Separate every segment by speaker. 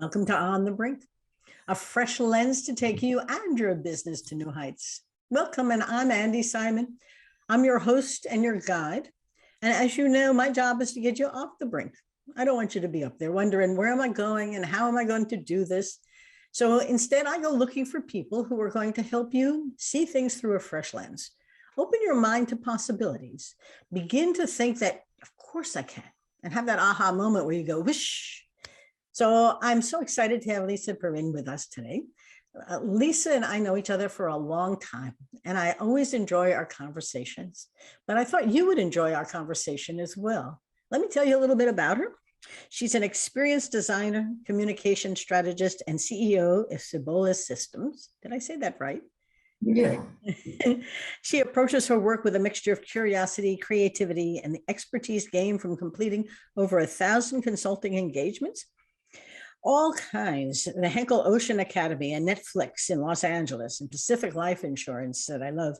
Speaker 1: Welcome to On the Brink, a fresh lens to take you and your business to new heights. Welcome, and I'm Andi Simon. I'm your host and your guide. And as you know, my job is to get you off the brink. I don't want you to be up there wondering, where am I going and how am I going to do this? So instead, I go looking for people who are going to help you see things through a fresh lens. Open your mind to possibilities. Begin to think that, of course I can, and have that aha moment where you go, whoosh. So I'm so excited to have Lisa Perrine with us today. Lisa and I know each other for a long time, and I always enjoy our conversations, but I thought you would enjoy our conversation as well. Let me tell you a little bit about her. She's an experienced designer, communication strategist, and CEO of Cibola Systems. Did I say that right?
Speaker 2: You
Speaker 1: did. She approaches her work with a mixture of curiosity, creativity, and the expertise gained from completing over 1,000 consulting engagements. All kinds, the Henkel Ocean Academy and Netflix in Los Angeles, and Pacific Life Insurance that I love.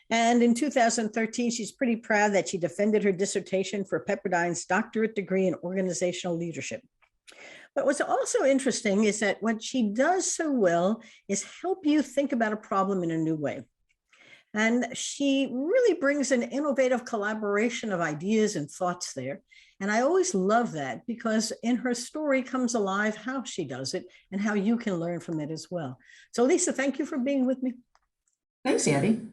Speaker 1: And in 2013, she's pretty proud that she defended her dissertation for Pepperdine's doctorate degree in organizational leadership. But what's also interesting is that what she does so well is help you think about a problem in a new way. And she really brings an innovative collaboration of ideas and thoughts there. And I always love that, because in her story comes alive how she does it and how you can learn from it as well. So Lisa, thank you for being with me.
Speaker 2: Thanks, Andi.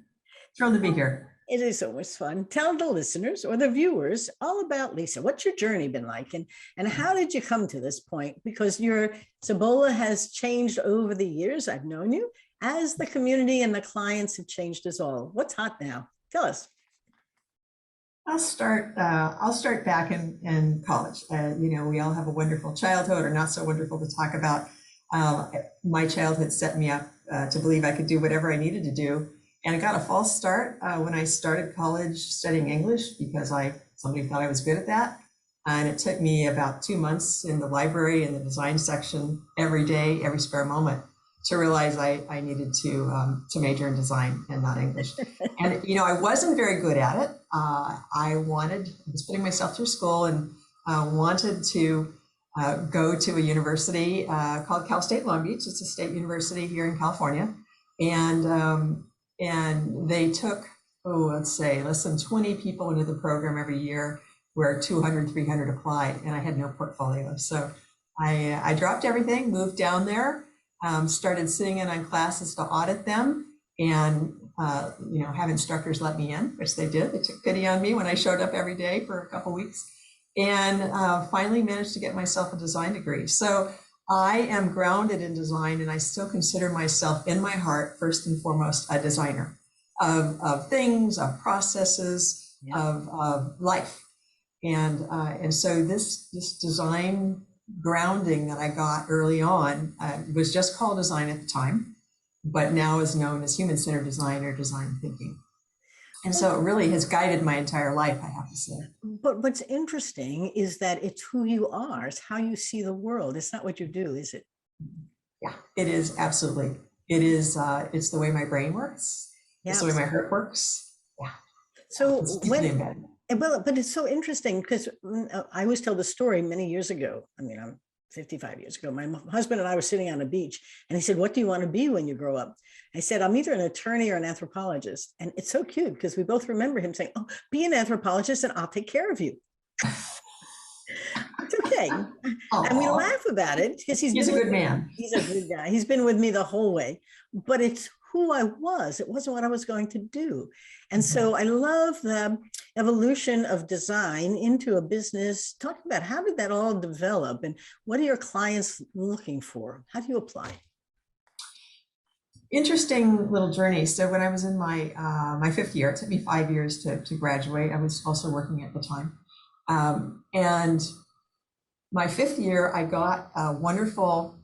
Speaker 2: Thrilled to be here.
Speaker 1: It is always fun. Tell the listeners or the viewers all about Lisa. What's your journey been like, and how did you come to this point? Because your Cibola has changed over the years I've known you, as the community and the clients have changed as all. What's hot now? Tell us.
Speaker 2: I'll start back in college. We all have a wonderful childhood, or not so wonderful to talk about. My childhood set me up to believe I could do whatever I needed to do. And I got a false start when I started college studying English, because somebody thought I was good at that. And it took me about 2 months in the library in the design section every day, every spare moment, to realize I needed to major in design and not English. And I wasn't very good at it. I was putting myself through school and wanted to go to a university called Cal State Long Beach. It's a state university here in California, and they took, less than 20 people into the program every year, where 200, 300 applied, and I had no portfolio. So I dropped everything, moved down there, started sitting in on classes to audit them, and have instructors let me in, which they did. They took pity on me when I showed up every day for a couple weeks, and finally managed to get myself a design degree. So I am grounded in design, and I still consider myself, in my heart, first and foremost, a designer of things, of processes, of life. And so this design grounding that I got early on was just called design at the time, but now is known as human-centered design or design thinking. And so it really has guided my entire life, I have to say.
Speaker 1: But what's interesting is that it's who you are. It's how you see the world. It's not what you do, is it?
Speaker 2: Yeah, it is, absolutely. It is. It's the way my brain works. Yeah, it's the way my heart works. Yeah.
Speaker 1: So but it's so interesting, because I always tell the story many years ago. I'm 55 years ago. My husband and I were sitting on a beach, and he said, "What do you want to be when you grow up?" I said, "I'm either an attorney or an anthropologist." And it's so cute, because we both remember him saying, "Oh, be an anthropologist and I'll take care of you." It's okay. Aww. And we laugh about it, because he's
Speaker 2: a good man.
Speaker 1: He's a good guy. He's been with me the whole way, but it's who I was. It wasn't what I was going to do. And so I love the evolution of design into a business. Talk about, how did that all develop, and what are your clients looking for? How do you apply?
Speaker 2: Interesting little journey. So when I was in my my 5th year, it took me 5 years to graduate. I was also working at the time. And my 5th year, I got a wonderful,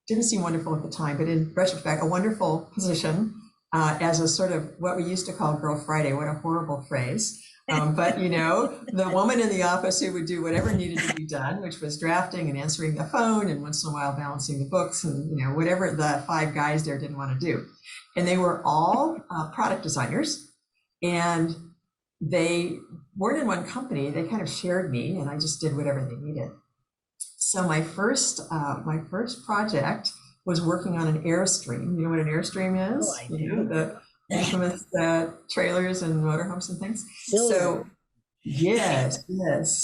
Speaker 2: didn't seem wonderful at the time, but in retrospect, a wonderful position as a sort of what we used to call Girl Friday. What a horrible phrase. But the woman in the office who would do whatever needed to be done, which was drafting and answering the phone, and once in a while balancing the books, and whatever the 5 guys there didn't want to do. And they were all product designers, and they weren't in one company. They kind of shared me, and I just did whatever they needed. So my first project was working on an Airstream. You know what an Airstream is?
Speaker 1: Oh, I do.
Speaker 2: The infamous trailers and motorhomes and things.
Speaker 1: Silver.
Speaker 2: So yes,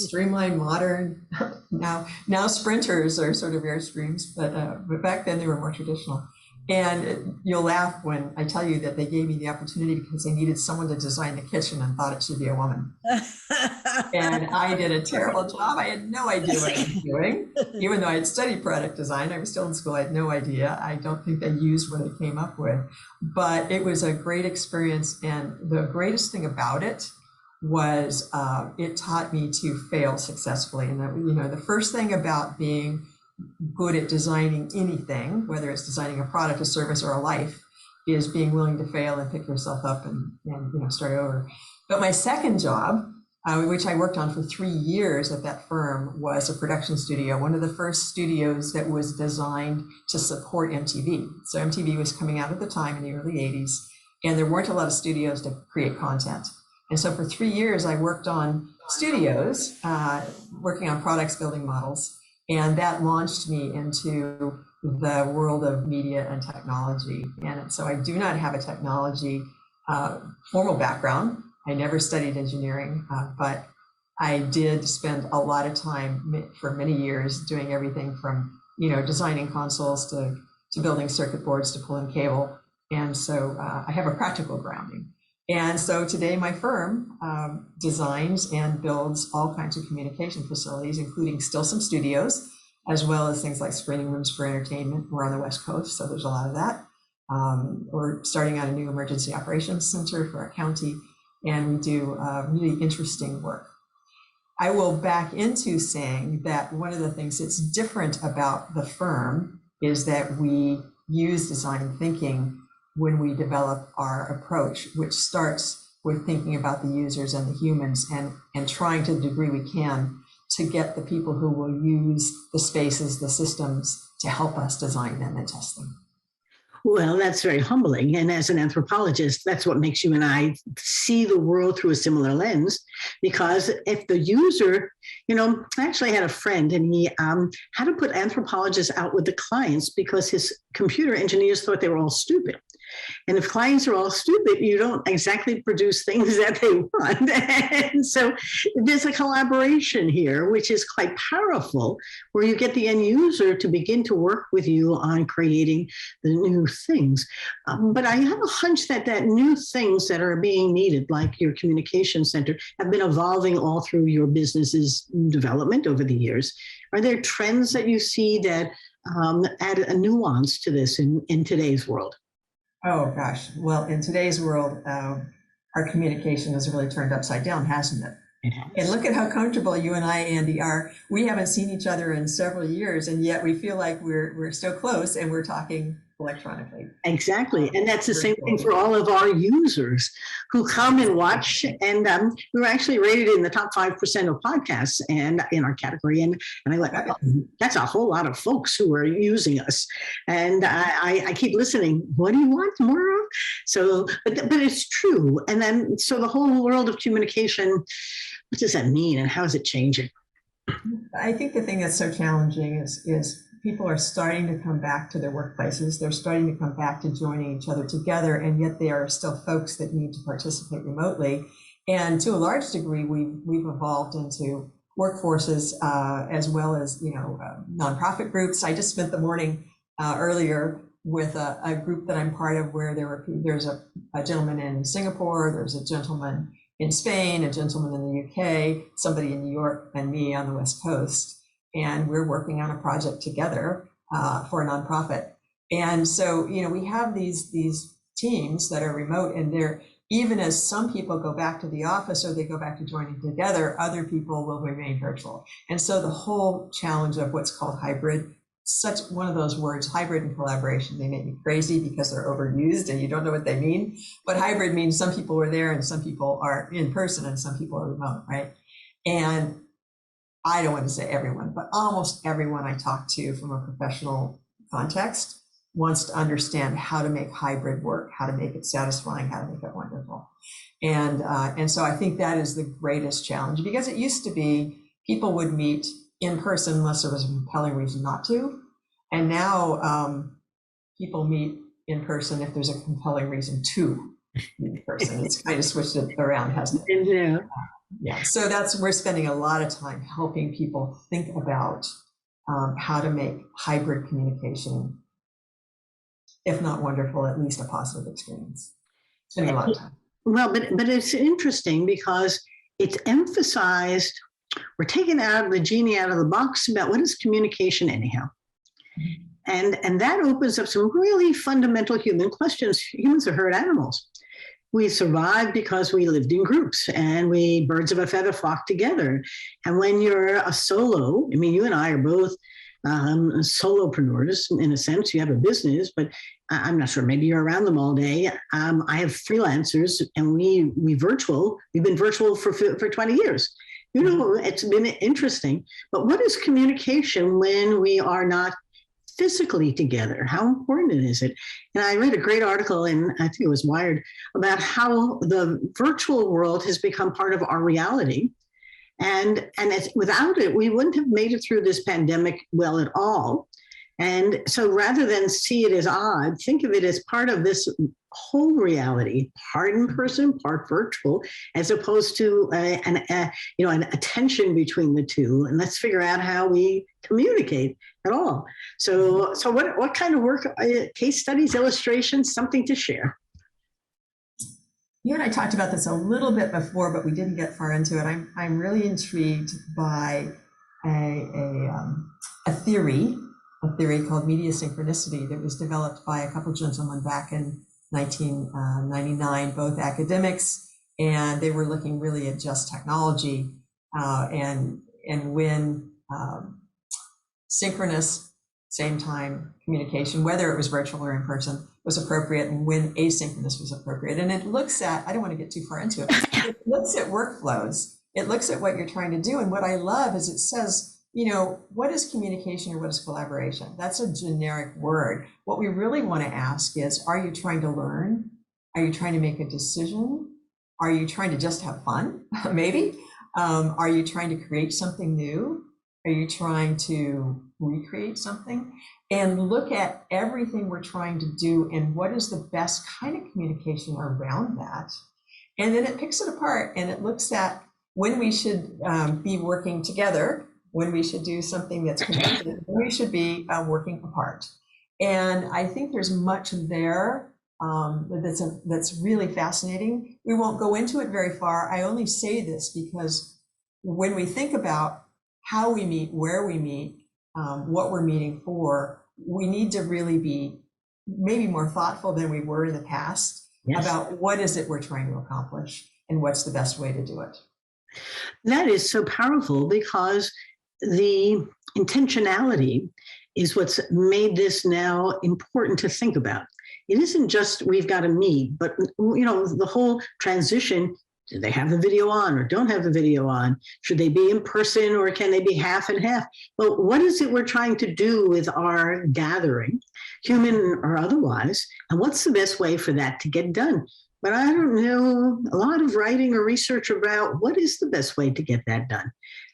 Speaker 2: streamlined, modern. Now sprinters are sort of Airstreams, but back then they were more traditional. And you'll laugh when I tell you that they gave me the opportunity because they needed someone to design the kitchen and thought it should be a woman. And I did a terrible job. I had no idea what I was doing. Even though I had studied product design, I was still in school. I had no idea. I don't think they used what they came up with. But it was a great experience. And the greatest thing about it was it taught me to fail successfully. And that, the first thing about being good at designing anything, whether it's designing a product, a service, or a life, is being willing to fail and pick yourself up and start over. But my second job, which I worked on for 3 years at that firm, was a production studio, one of the first studios that was designed to support MTV. So MTV was coming out at the time in the early 80s, and there weren't a lot of studios to create content. And so for 3 years, I worked on studios, working on products, building models. And that launched me into the world of media and technology. And so I do not have a technology formal background. I never studied engineering, but I did spend a lot of time for many years doing everything from, designing consoles to building circuit boards to pulling cable. And so I have a practical grounding. And so today my firm designs and builds all kinds of communication facilities, including still some studios, as well as things like screening rooms for entertainment. We're on the West Coast, so there's a lot of that. We're starting on a new emergency operations center for our county, and we do really interesting work. I will back into saying that one of the things that's different about the firm is that we use design thinking when we develop our approach, which starts with thinking about the users and the humans and trying to the degree we can to get the people who will use the spaces, the systems, to help us design them and test them.
Speaker 1: Well, that's very humbling. And as an anthropologist, that's what makes you and I see the world through a similar lens. Because if the user, I actually had a friend and he had to put anthropologists out with the clients because his computer engineers thought they were all stupid. And if clients are all stupid, you don't exactly produce things that they want. And so there's a collaboration here, which is quite powerful, where you get the end user to begin to work with you on creating the new things. But I have a hunch that new things that are being needed, like your communication center, have been evolving all through your business's development over the years. Are there trends that you see that add a nuance to this in today's world?
Speaker 2: Oh gosh, well, in today's world, our communication has really turned upside down, hasn't it?
Speaker 1: It has.
Speaker 2: And look at how comfortable you and I, Andi, are. We haven't seen each other in several years, and yet we feel like we're so close and we're talking electronically.
Speaker 1: Exactly. And that's the same thing for all of our users who come and watch. And we were actually rated in the top 5% of podcasts and in our category. And I went, oh, that's a whole lot of folks who are using us. And I keep listening. What do you want more of? So, but it's true. And then, so the whole world of communication, what does that mean? And how is it changing?
Speaker 2: I think the thing that's so challenging is people are starting to come back to their workplaces. They're starting to come back to joining each other together, and yet there are still folks that need to participate remotely. And to a large degree, we've evolved into workforces as well as nonprofit groups. I just spent the morning earlier with a group that I'm part of, where there's a gentleman in Singapore, there's a gentleman in Spain, a gentleman in the UK, somebody in New York, and me on the West Coast. And we're working on a project together for a nonprofit. And so, we have these teams that are remote, and they're, even as some people go back to the office or they go back to joining together, other people will remain virtual. And so the whole challenge of what's called hybrid, such one of those words, hybrid and collaboration, they make me crazy because they're overused and you don't know what they mean. But hybrid means some people are there and some people are in person and some people are remote, right? And I don't want to say everyone, but almost everyone I talk to from a professional context wants to how to make hybrid work, how to make it satisfying, how to make it wonderful. And so I think that is the greatest challenge, because it used to be people would meet in person unless there was a compelling reason not to. And now people meet in person if there's a compelling reason to meet in person. It's kind of switched it around, hasn't it?
Speaker 1: Yeah.
Speaker 2: Yeah. So we're spending a lot of time helping people think about how to make hybrid communication, if not wonderful, at least a positive experience. Spending a lot of time.
Speaker 1: Well, but it's interesting because it's emphasized, we're taking out the genie out of the box about what is communication anyhow. And that opens up some really fundamental human questions. Humans are herd animals. We survived because we lived in groups and we birds of a feather flock together. And when you're a solo, I mean, you and I are both solopreneurs in a sense. You have a business, but I'm not sure, maybe you're around them all day. I have freelancers and we've been virtual for 20 years. You know, it's been interesting, but what is communication when we are not physically together? How important is it? And I read a great article in, I think it was Wired, about how the virtual world has become part of our reality. And without it, we wouldn't have made it through this pandemic well at all. And so rather than see it as odd, think of it as part of this whole reality, part in person, part virtual, as opposed to an attention between the two. And let's figure out how we communicate at all. So what kind of work, case studies, illustrations, something to share?
Speaker 2: You and I talked about this a little bit before, but we didn't get far into it. I'm really intrigued by a theory called media synchronicity that was developed by a couple gentlemen back in 1999, both academics, and they were looking really at just technology and when synchronous, same time communication, whether it was virtual or in person, was appropriate, and when asynchronous was appropriate. And it looks at, I don't want to get too far into it, it looks at workflows. It looks at what you're trying to do. And what I love is it says, what is communication or what is collaboration? That's a generic word. What we really want to ask is, are you trying to learn? Are you trying to make a decision? Are you trying to just have fun? Maybe. Are you trying to create something new? Are you trying to recreate something? And look at everything we're trying to do and what is the best kind of communication around that. And then it picks it apart and it looks at when we should be working together, when we should do something that's connected, when we should be working apart. And I think there's much there that's really fascinating. We won't go into it very far. I only say this because when we think about how we meet, where we meet, what we're meeting for, we need to really be maybe more thoughtful than we were in the past. Yes. About what is it we're trying to accomplish and what's the best way to do it.
Speaker 1: That is so powerful because the intentionality is what's made this now important to think about. It isn't just we've got to meet, but the whole transition. Do they have the video on or don't have the video on? Should they be in person or can they be half and half? Well, what is it we're trying to do with our gathering, human or otherwise? And what's the best way for that to get done? But I don't know a lot of writing or research about what is the best way to get that done.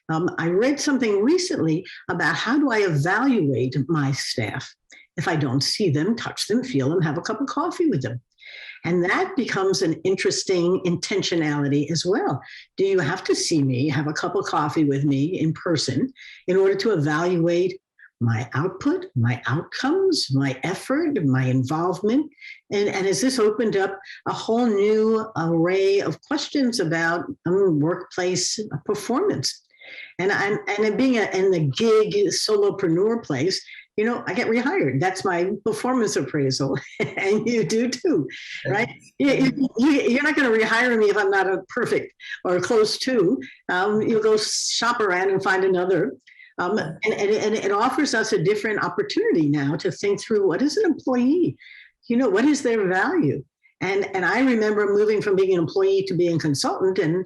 Speaker 1: I read something recently about how do I evaluate my staff if I don't see them, touch them, feel them, have a cup of coffee with them. And that becomes an interesting intentionality as well. Do you have to see me, have a cup of coffee with me in person in order to evaluate my output, my outcomes, my effort, my involvement? And has this opened up a whole new array of questions about workplace performance? And being in the gig solopreneur place, I get rehired. That's my performance appraisal, and you do too, right? You're not going to rehire me if I'm not a perfect or close to. You'll go shop around and find another. And it offers us a different opportunity now to think through what is an employee, what is their value? And I remember moving from being an employee to being a consultant, and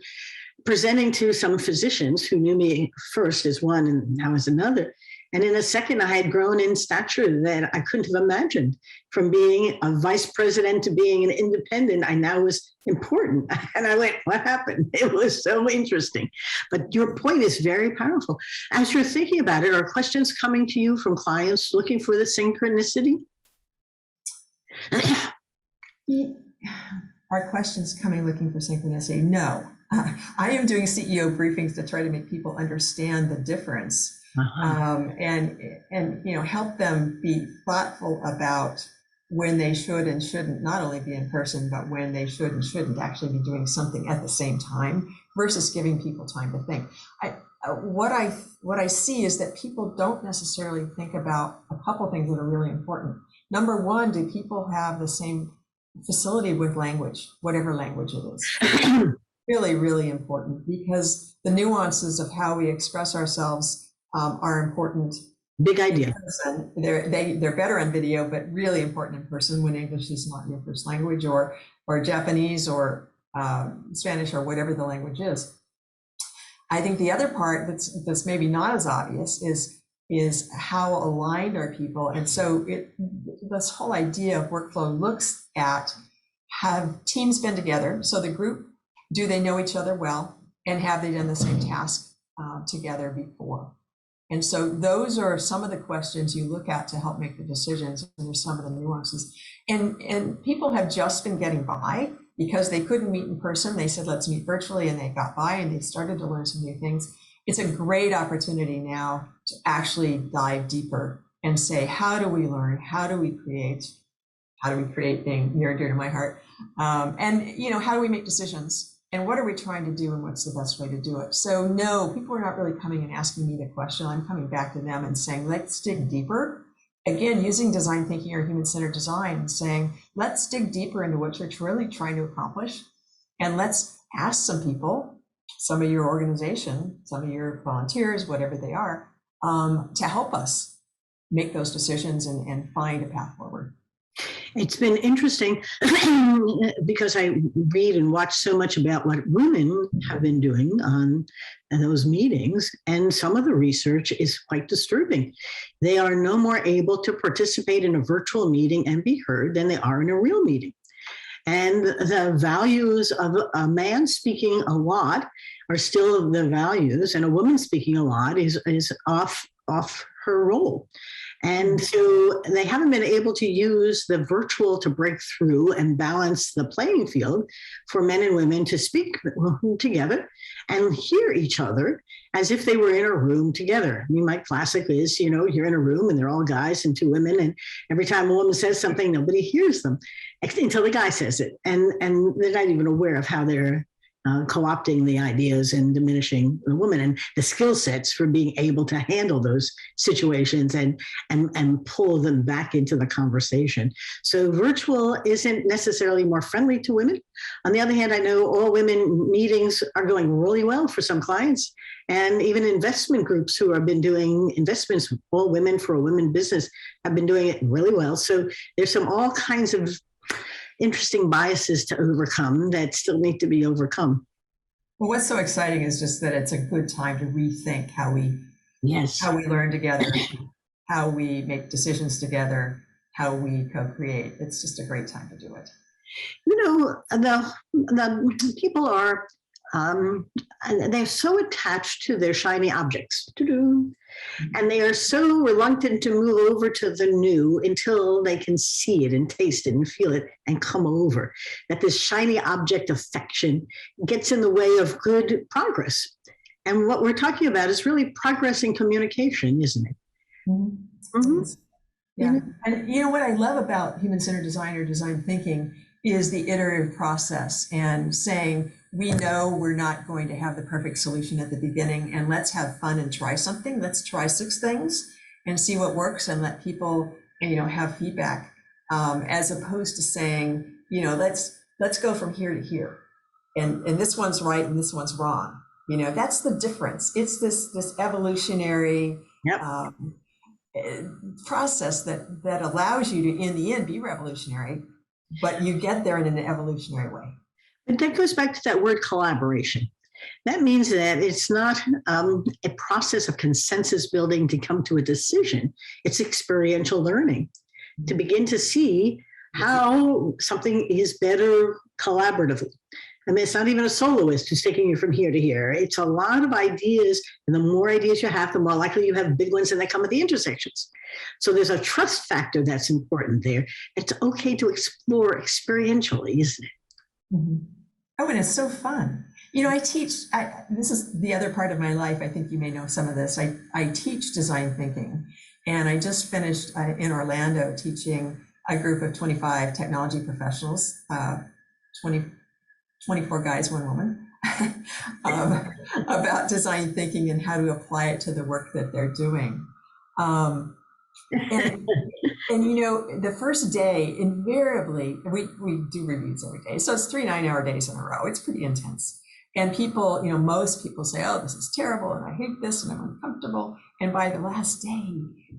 Speaker 1: presenting to some physicians who knew me first as one and now as another. And in a second, I had grown in stature that I couldn't have imagined. From being a vice president to being an independent, I now was important. And I went, what happened? It was so interesting. But your point is very powerful. As you're thinking about it, are questions coming to you from clients looking for the synchronicity?
Speaker 2: Are questions coming looking for synchronicity? No. I am doing CEO briefings to try to make people understand the difference. And help them be thoughtful about when they should and shouldn't not only be in person, but when they should and shouldn't actually be doing something at the same time versus giving people time to think. What I see is that people don't necessarily think about a couple things that are really important. Number one, do people have the same facility with language, whatever language it is? Really, really important, because the nuances of how we express ourselves are important.
Speaker 1: Big idea.
Speaker 2: They're better on video, but really important in person when English is not your first language, or Japanese or Spanish or whatever the language is. I think the other part that's maybe not as obvious is how aligned are people. And so this whole idea of workflow looks at, have teams been together? So the group, do they know each other well? And have they done the same task together before? And so those are some of the questions you look at to help make the decisions, and there's some of the nuances. And people have just been getting by because they couldn't meet in person. They said, let's meet virtually, and they got by and they started to learn some new things. It's a great opportunity now to actually dive deeper and say, how do we learn? How do we create? How do we create being near and dear to my heart? And how do we make decisions? And what are we trying to do, and what's the best way to do it? So no, people are not really coming and asking me the question. I'm coming back to them and saying, let's dig deeper. Again, using design thinking or human-centered design, and saying, let's dig deeper into what you're really trying to accomplish. And let's ask some people, some of your organization, some of your volunteers, whatever they are, to help us make those decisions and find a path forward.
Speaker 1: It's been interesting because I read and watch so much about what women have been doing on those meetings, and some of the research is quite disturbing. They are no more able to participate in a virtual meeting and be heard than they are in a real meeting. And the values of a man speaking a lot are still the values, and a woman speaking a lot is off her role. And so they haven't been able to use the virtual to break through and balance the playing field for men and women to speak together and hear each other as if they were in a room together. I mean, my classic is, you're in a room and they're all guys and two women, and every time a woman says something, nobody hears them until the guy says it. And they're not even aware of how they're co-opting the ideas and diminishing the woman, and the skill sets for being able to handle those situations and pull them back into the conversation. So virtual isn't necessarily more friendly to women. On the other hand, I know all women meetings are going really well for some clients, and even investment groups who have been doing investments, all women for a women business, have been doing it really well. So there's all kinds of interesting biases to overcome that still need to be overcome.
Speaker 2: Well, what's so exciting is just that it's a good time to rethink how we learn together, how we make decisions together, how we co-create. It's just a great time to do it.
Speaker 1: The people are they're so attached to their shiny objects. And they are so reluctant to move over to the new until they can see it and taste it and feel it and come over, that this shiny object affection gets in the way of good progress. And what we're talking about is really progress in communication, isn't it?
Speaker 2: Mm-hmm. Mm-hmm. Yeah. And what I love about human-centered design or design thinking is the iterative process, and saying, we know we're not going to have the perfect solution at the beginning, and let's have fun and try something. Let's try 6 things and see what works, and let people, have feedback, as opposed to saying, let's go from here to here, and this one's right and this one's wrong. That's the difference. It's this evolutionary process that allows you to, in the end, be revolutionary, but you get there in an evolutionary way.
Speaker 1: And that goes back to that word collaboration. That means that it's not a process of consensus building to come to a decision. It's experiential learning to begin to see how something is better collaboratively. I mean, it's not even a soloist who's taking you from here to here. It's a lot of ideas, and the more ideas you have, the more likely you have big ones, and they come at the intersections. So there's a trust factor that's important there. It's okay to explore experientially, isn't it?
Speaker 2: Mm-hmm. Oh, and it's so fun. You know, I teach, this is the other part of my life. I think you may know some of this. I teach design thinking, and I just finished in Orlando teaching a group of 25 technology professionals, 24 guys, one woman, about design thinking and how to apply it to the work that they're doing. And you know, the first day, invariably, we do reviews every day. So it's 3 9-hour days in a row. It's pretty intense. And people, you know, most people say, oh, this is terrible, and I hate this, and I'm uncomfortable. And by the last day,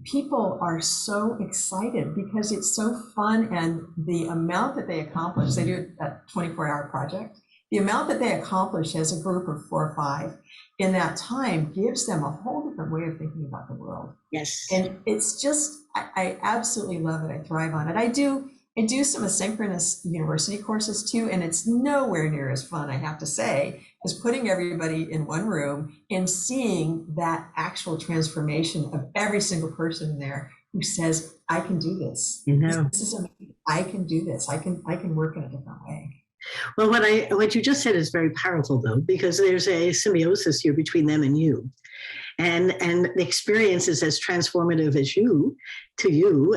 Speaker 2: people are so excited because it's so fun, and the amount that they accomplish, they do a 24-hour project, the amount that they accomplish as a group of 4 or 5 in that time gives them a whole different way of thinking about the world.
Speaker 1: Yes.
Speaker 2: And it's just, I absolutely love it. I thrive on it. I do some asynchronous university courses too, and it's nowhere near as fun, I have to say, as putting everybody in one room and seeing that actual transformation of every single person there who says, I can do this.
Speaker 1: You know,
Speaker 2: this is amazing. I can do this. I can work in a different way.
Speaker 1: Well, what you just said is very powerful, though, because there's a symbiosis here between them and you. And the experience is as transformative as you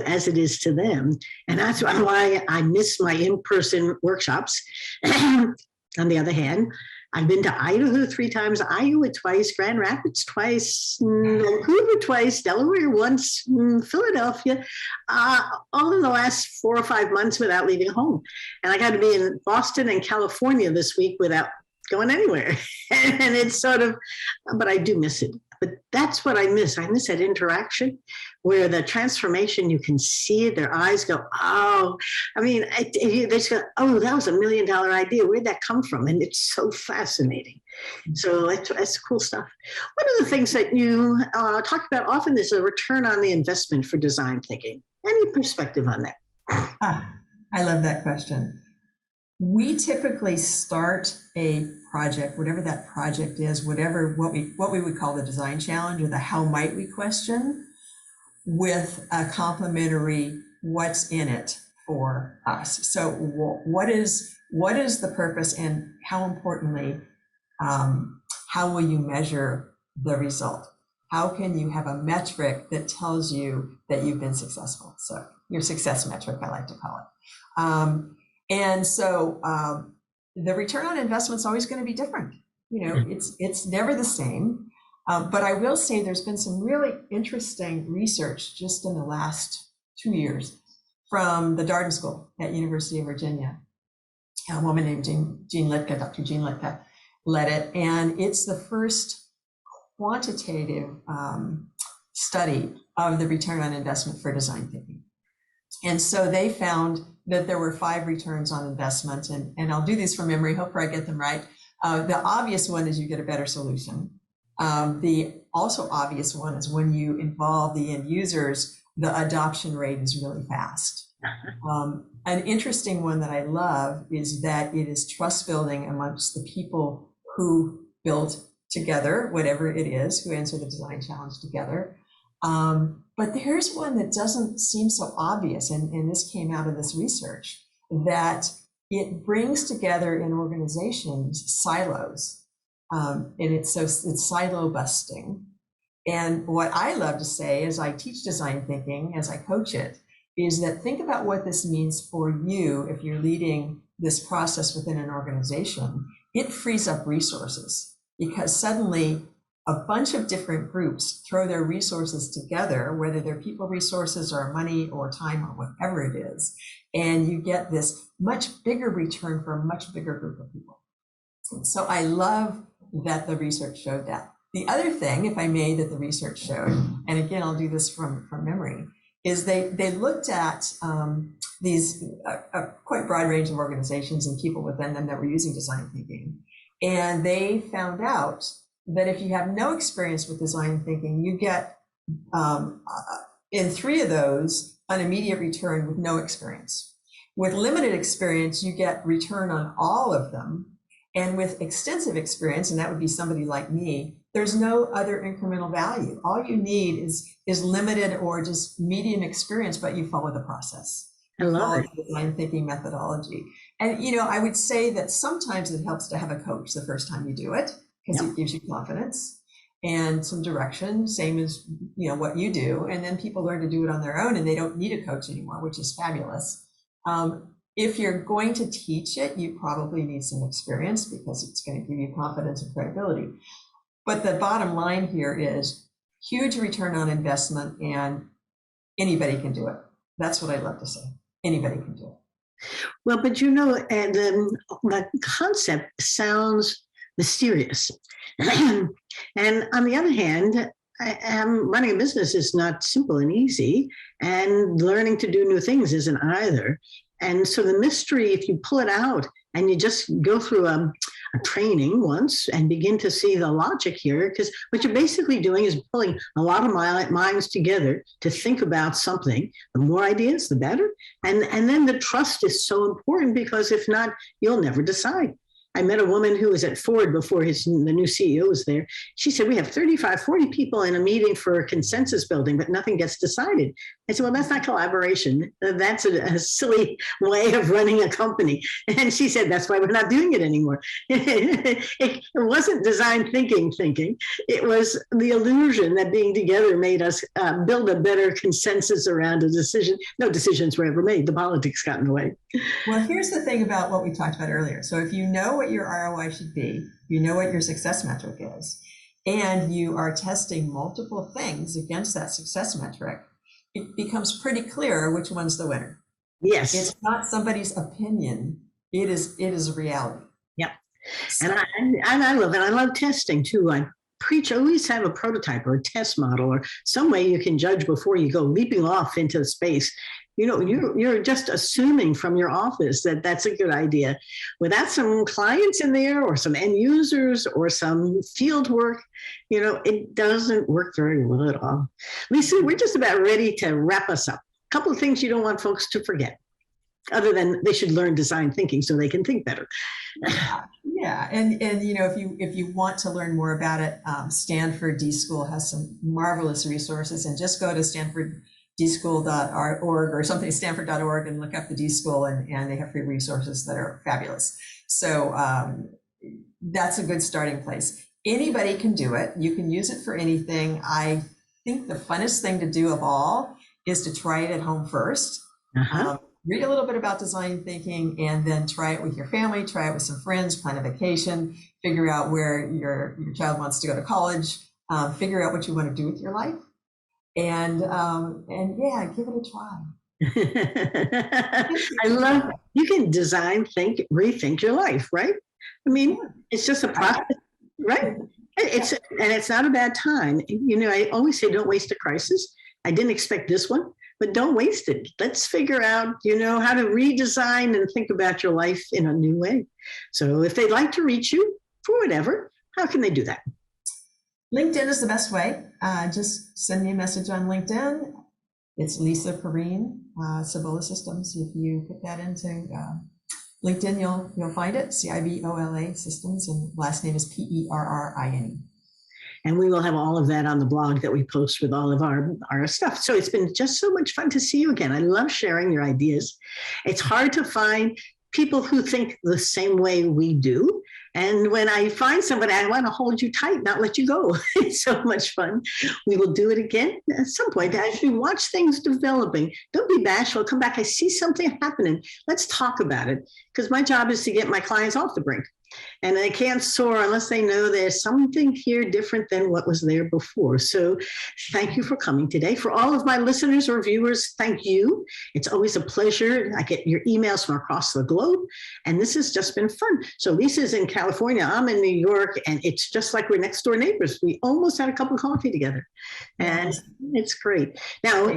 Speaker 1: as it is to them. And that's why I miss my in-person workshops. On the other hand, I've been to Idaho 3 times, Iowa twice, Grand Rapids twice, Vancouver twice, Delaware once, Philadelphia, all in the last 4 or 5 months without leaving home. And I got to be in Boston and California this week without going anywhere. And it's sort of, but I do miss it. But that's what I miss. I miss that interaction where the transformation, you can see it, their eyes go, oh, I mean, they just go, oh, that was $1 million idea. Where'd that come from? And it's so fascinating. So that's cool stuff. One of the things that you talk about often is a return on the investment for design thinking. Any perspective on that?
Speaker 2: I love that question. We typically start a project, whatever that project is, what we would call the design challenge or the how might we question, with a complimentary what's in it for us. So what is the purpose, and how importantly, how will you measure the result? How can you have a metric that tells you that you've been successful? So your success metric, I like to call it. And so the return on investment is always going to be different. You know, it's never the same. But I will say there's been some really interesting research just in the last 2 years from the Darden School at University of Virginia. A woman named Jean Litka, Dr. Jean Litka, led it. And it's the first quantitative study of the return on investment for design thinking. And so they found that there were 5 returns on investment, and I'll do these from memory, hope I get them right. The obvious one is you get a better solution. The also obvious one is when you involve the end users, the adoption rate is really fast. An interesting one that I love is that it is trust building amongst the people who build together, whatever it is, who answer the design challenge together. But there's one that doesn't seem so obvious, and this came out of this research, that it brings together in organizations silos, and it's silo busting. And what I love to say as I teach design thinking, as I coach it, is that think about what this means for you if you're leading this process within an organization. It frees up resources because suddenly a bunch of different groups throw their resources together, whether they're people resources or money or time or whatever it is, and you get this much bigger return for a much bigger group of people. So I love that the research showed that. The other thing, if I may, that the research showed, and again, I'll do this from memory, is they looked at these quite broad range of organizations and people within them that were using design thinking. And they found out that if you have no experience with design thinking, you get in 3 of those an immediate return with no experience. With limited experience, you get return on all of them. And with extensive experience, and that would be somebody like me, there's no other incremental value. All you need is limited or just medium experience, but you follow the process.
Speaker 1: I love it.
Speaker 2: The design thinking methodology. And, you know, I would say that sometimes it helps to have a coach the first time you do it, because it gives you confidence and some direction, same as, you know, what you do. And then people learn to do it on their own and they don't need a coach anymore, which is fabulous. If you're going to teach it, you probably need some experience because it's going to give you confidence and credibility. But the bottom line here is huge return on investment, and anybody can do it. That's what I love to say. Anybody can do it.
Speaker 1: Well, but you know, and the concept sounds mysterious. And on the other hand, running a business is not simple and easy, and learning to do new things isn't either. And so the mystery, if you pull it out and you just go through a training once and begin to see the logic here, because what you're basically doing is pulling a lot of minds together to think about something. The more ideas, the better. And then the trust is so important, because if not, you'll never decide. I met a woman who was at Ford before the new CEO was there. She said, we have 35, 40 people in a meeting for consensus building, but nothing gets decided. I said, well, that's not collaboration. That's a silly way of running a company. And she said, that's why we're not doing it anymore. It wasn't design thinking. It was the illusion that being together made us build a better consensus around a decision. No decisions were ever made. The politics got in the way.
Speaker 2: Well, here's the thing about what we talked about earlier. So if you know what your ROI should be, you know what your success metric is, and you are testing multiple things against that success metric, it becomes pretty clear which one's the winner.
Speaker 1: Yes.
Speaker 2: It's not somebody's opinion. It is reality.
Speaker 1: Yep. So. And I love testing too. I preach, always have a prototype or a test model or some way you can judge before you go leaping off into space. You know, you're just assuming from your office that that's a good idea. Without some clients in there or some end users or some field work, you know, it doesn't work very well at all. Lisa, we're just about ready to wrap us up. A couple of things you don't want folks to forget, other than they should learn design thinking so they can think better.
Speaker 2: Yeah, and you know, if you want to learn more about it, Stanford D School has some marvelous resources, and just go to stanfordschool.org or something, stanford.org, and look up the D School, and they have free resources that are fabulous. So that's a good starting place. Anybody can do it. You can use it for anything. I think the funnest thing to do of all is to try it at home first. Read a little bit about design thinking, and then try it with your family, try it with some friends, plan a vacation, figure out where your child wants to go to college, figure out what you want to do with your life. And yeah, give it a try.
Speaker 1: I love, you can design, think, rethink your life, right? I mean, it's just a process, right? It's not a bad time. You know, I always say, don't waste a crisis. I didn't expect this one, but don't waste it. Let's figure out, you know, how to redesign and think about your life in a new way. So if they'd like to reach you for whatever, how can they do that?
Speaker 2: LinkedIn is the best way. Just send me a message on LinkedIn. It's Lisa Perrine, Cibola Systems. If you put that into LinkedIn, you'll find it. Cibola Systems, and last name is Perrine.
Speaker 1: And we will have all of that on the blog that we post with all of our stuff. So it's been just so much fun to see you again. I love sharing your ideas. It's hard to find people who think the same way we do. And when I find somebody, I want to hold you tight, not let you go. It's so much fun. We will do it again at some point. As you watch things developing, don't be bashful. Come back. I see something happening. Let's talk about it. Because my job is to get my clients off the brink. And they can't soar unless they know there's something here different than what was there before. So thank you for coming today. For all of my listeners or viewers, thank you. It's always a pleasure. I get your emails from across the globe, and this has just been fun. So Lisa's in California, I'm in New York, and it's just like we're next door neighbors. We almost had a cup of coffee together, and it's great. Now,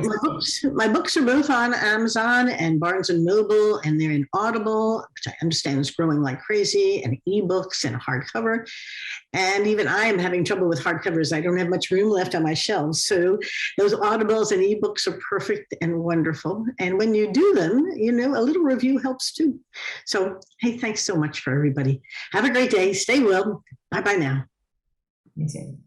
Speaker 1: my books are both on Amazon and Barnes & Noble, and they're in Audible, which I understand is growing like crazy, and
Speaker 3: ebooks and hardcover. And even I am having trouble with hardcovers. I don't have much room left on my shelves. So those audibles and ebooks are perfect and wonderful. And when you do them, a little review helps too. So, hey, thanks so much for everybody. Have a great day. Stay well. Bye-bye now.
Speaker 2: You too.